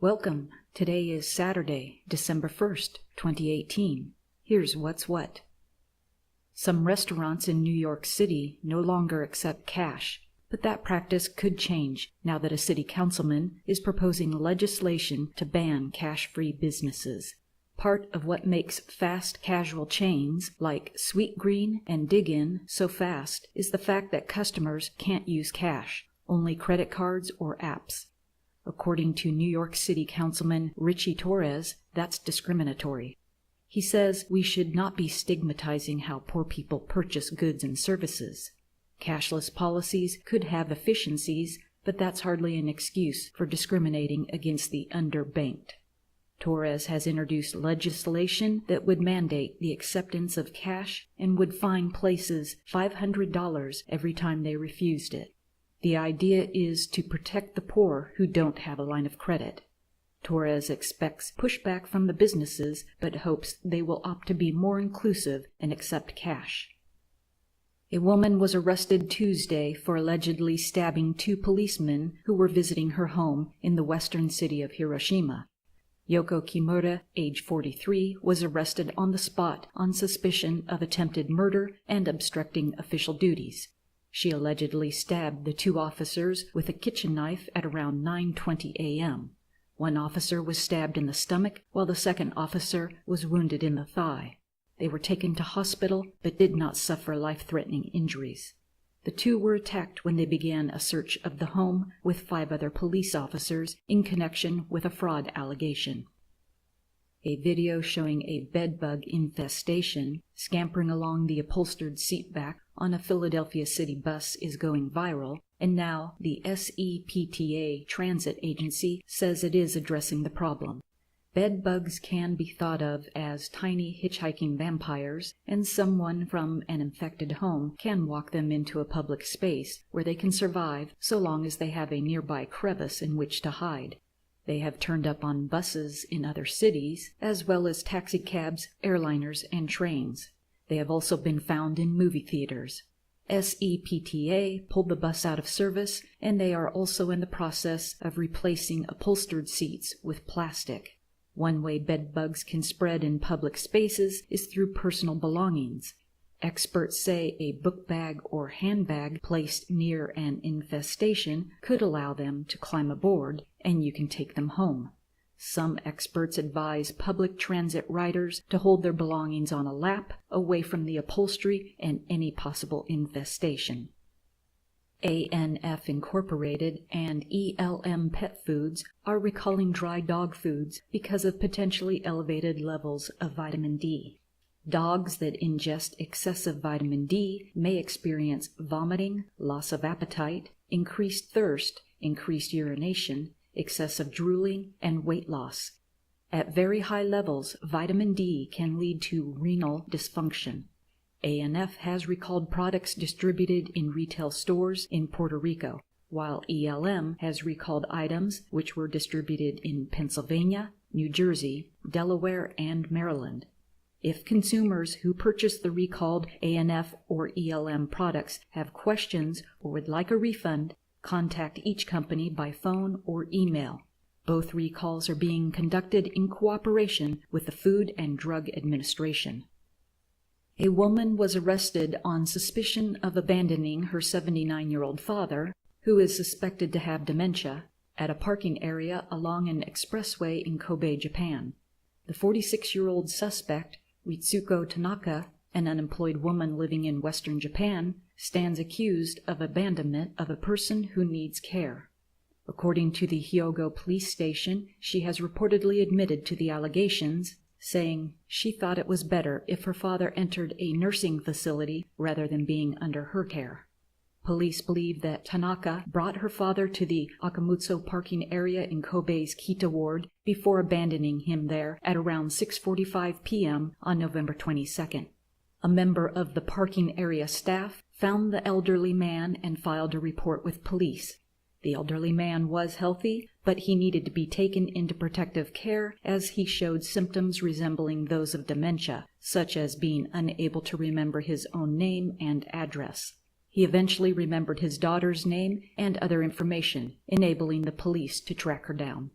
Welcome. Today is Saturday, December 1st, 2018. Here's what's what. Some restaurants in New York City no longer accept cash, but that practice could change now that a city councilman is proposing legislation to ban cash-free businesses. Part of what makes fast casual chains like Sweet Green and Dig Inn so fast is the fact that customers can't use cash, only credit cards or apps. According to New York City Councilman Richie Torres, that's discriminatory. He says we should not be stigmatizing how poor people purchase goods and services. Cashless policies could have efficiencies, but that's hardly an excuse for discriminating against the underbanked. Torres has introduced legislation that would mandate the acceptance of cash and would fine places $500 every time they refused it. The idea is to protect the poor who don't have a line of credit. Torres expects pushback from the businesses, but hopes they will opt to be more inclusive and accept cash. A woman was arrested Tuesday for allegedly stabbing two policemen who were visiting her home in the western city of Hiroshima. Yoko Kimura, age 43, was arrested on the spot on suspicion of attempted murder and obstructing official duties. She allegedly stabbed the two officers with a kitchen knife at around 9:20 a.m. One officer was stabbed in the stomach, while the second officer was wounded in the thigh. They were taken to hospital, but did not suffer life-threatening injuries. The two were attacked when they began a search of the home with 5 other police officers in connection with a fraud allegation. A video showing a bedbug infestation scampering along the upholstered seatback on a Philadelphia city bus is going viral, and now the SEPTA transit agency says it is addressing the problem. Bed bugs can be thought of as tiny hitchhiking vampires, and someone from an infected home can walk them into a public space where they can survive so long as they have a nearby crevice in which to hide. They have turned up on buses in other cities, as well as taxicabs, airliners, and trains. They have also been found in movie theaters. SEPTA pulled the bus out of service, and they are also in the process of replacing upholstered seats with plastic. One way bed bugs can spread in public spaces is through personal belongings. Experts say a book bag or handbag placed near an infestation could allow them to climb aboard, and you can take them home. Some experts advise public transit riders to hold their belongings on a lap, away from the upholstery and any possible infestation. ANF Incorporated and ELM Pet Foods are recalling dry dog foods because of potentially elevated levels of vitamin D. Dogs that ingest excessive vitamin D may experience vomiting, loss of appetite, increased thirst, increased urination, excessive drooling, and weight loss. At very high levels, vitamin D can lead to renal dysfunction. ANF has recalled products distributed in retail stores in Puerto Rico, while ELM has recalled items which were distributed in Pennsylvania, New Jersey, Delaware, and Maryland. If consumers who purchase the recalled ANF or ELM products have questions or would like a refund, contact each company by phone or email. Both recalls are being conducted in cooperation with the Food and Drug Administration. A woman was arrested on suspicion of abandoning her 79-year-old father, who is suspected to have dementia, at a parking area along an expressway in Kobe, Japan. The 46-year-old suspect, Ritsuko Tanaka, an unemployed woman living in western Japan, stands accused of abandonment of a person who needs care. According to the Hyogo police station, she has reportedly admitted to the allegations, saying she thought it was better if her father entered a nursing facility rather than being under her care. Police believe that Tanaka brought her father to the Akamutsu parking area in Kobe's Kita ward before abandoning him there at around 6:45 p.m. on November 22nd. A member of the parking area staff found the elderly man and filed a report with police. The elderly man was healthy, but he needed to be taken into protective care as he showed symptoms resembling those of dementia, such as being unable to remember his own name and address. He eventually remembered his daughter's name and other information, enabling the police to track her down.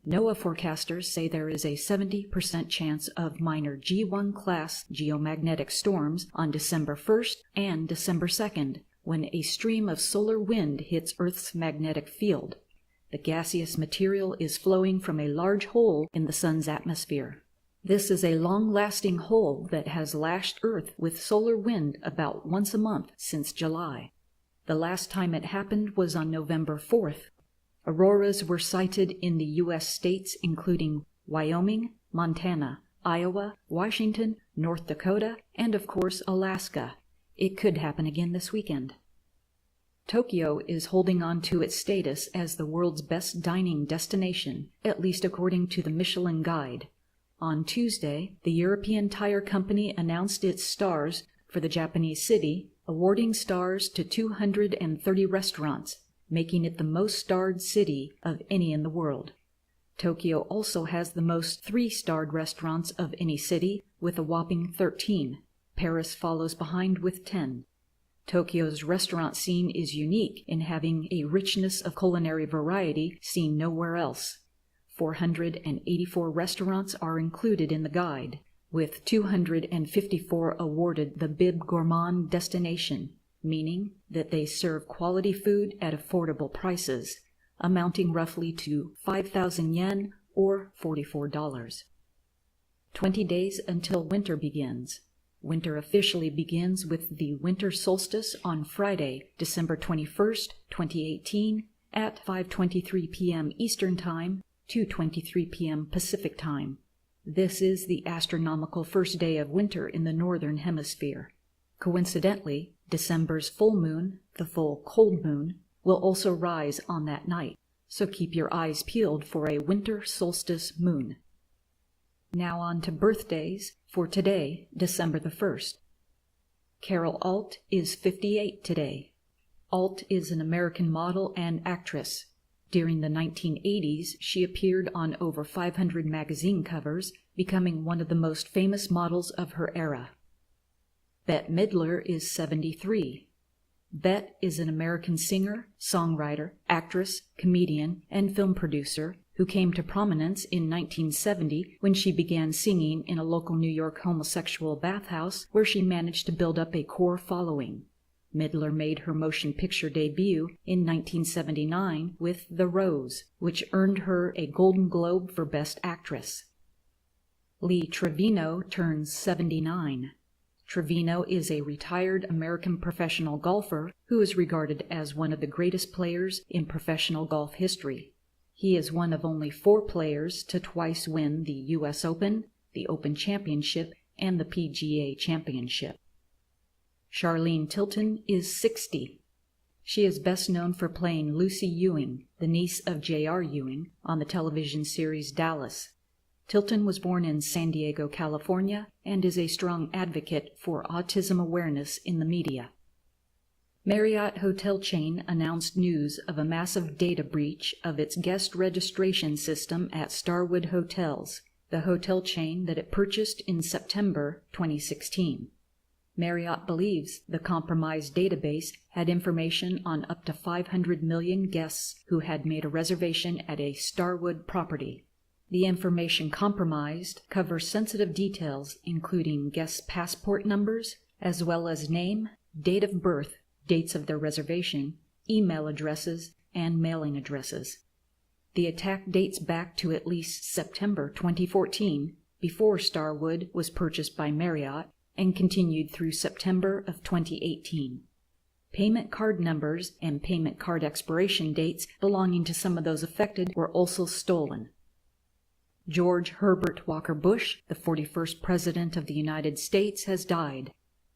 NOAA forecasters say there is a 70% chance of minor G1 class geomagnetic storms on December 1st and December 2nd, when a stream of solar wind hits Earth's magnetic field. The gaseous material is flowing from a large hole in the Sun's atmosphere. This is a long-lasting hole that has lashed Earth with solar wind about once a month since July. The last time it happened was on November 4th. Auroras were sighted in the U.S. states including Wyoming, Montana, Iowa, Washington, North Dakota, and of course Alaska. It could happen again this weekend. Tokyo is holding on to its status as the world's best dining destination, at least according to the Michelin Guide. On Tuesday, the European tire company announced its stars for the Japanese city, awarding stars to 230 restaurants, making it the most starred city of any in the world. Tokyo also has the most 3-starred restaurants of any city, with a whopping 13. Paris follows behind with 10. Tokyo's restaurant scene is unique in having a richness of culinary variety seen nowhere else. 484 restaurants are included in the guide, with 254 awarded the Bib Gourmand destination, meaning that they serve quality food at affordable prices, amounting roughly to 5,000 yen or $44. 20 days until winter begins. Winter officially begins with the winter solstice on Friday, December 21st, 2018, at 5:23 p.m. Eastern Time, 2:23 p.m. Pacific Time. This is the astronomical first day of winter in the Northern Hemisphere. Coincidentally, December's full moon, the full cold moon, will also rise on that night, so keep your eyes peeled for a winter solstice moon. Now on to birthdays for today, December the 1st. Carol Alt is 58 today. Alt is an American model and actress. During the 1980s, she appeared on over 500 magazine covers, becoming one of the most famous models of her era. Bette Midler is 73. Bette is an American singer, songwriter, actress, comedian, and film producer who came to prominence in 1970 when she began singing in a local New York homosexual bathhouse where she managed to build up a core following. Midler made her motion picture debut in 1979 with The Rose, which earned her a Golden Globe for Best Actress. Lee Trevino turns 79. Trevino is a retired American professional golfer who is regarded as one of the greatest players in professional golf history. He is one of only 4 players to twice win the U.S. Open, the Open Championship, and the PGA Championship. Charlene Tilton is 60. She is best known for playing Lucy Ewing, the niece of J.R. Ewing, on the television series Dallas. Tilton was born in San Diego, California, and is a strong advocate for autism awareness in the media. Marriott hotel chain announced news of a massive data breach of its guest registration system at Starwood Hotels, the hotel chain that it purchased in September 2016. Marriott believes the compromised database had information on up to 500 million guests who had made a reservation at a Starwood property. The information compromised covers sensitive details including guests' passport numbers, as well as name, date of birth, dates of their reservation, email addresses, and mailing addresses. The attack dates back to at least September 2014, before Starwood was purchased by Marriott, and continued through September of 2018. Payment card numbers and payment card expiration dates belonging to some of those affected were also stolen. George Herbert Walker Bush, the 41st President of the United States, has died.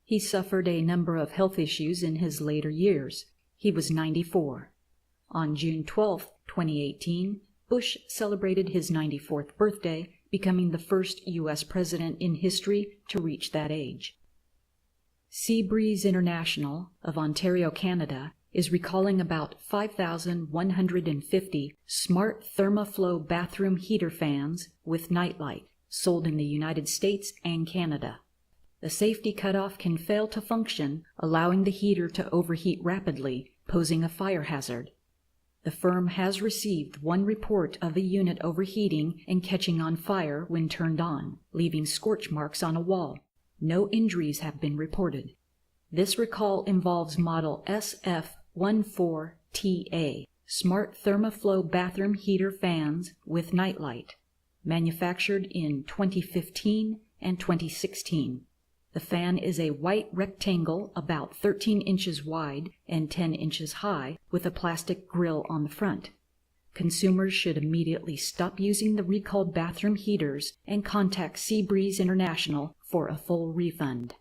He suffered a number of health issues in his later years. He was 94. On June 12, 2018, Bush celebrated his 94th birthday, becoming the first U.S. president in history to reach that age. SEABREEZE International of Ontario, Canada, is recalling about 5,150 smart ThermaFlow bathroom heater fans with nightlight sold in the United States and Canada. The safety cutoff can fail to function, allowing the heater to overheat rapidly, posing a fire hazard. The firm has received one report of a unit overheating and catching on fire when turned on, leaving scorch marks on a wall. No injuries have been reported. This recall involves model SF14TA, Smart Thermoflow Bathroom Heater Fans with Nightlight, manufactured in 2015 and 2016. The fan is a white rectangle about 13 inches wide and 10 inches high with a plastic grill on the front. Consumers should immediately stop using the recalled bathroom heaters and contact SeaBreeze International for a full refund.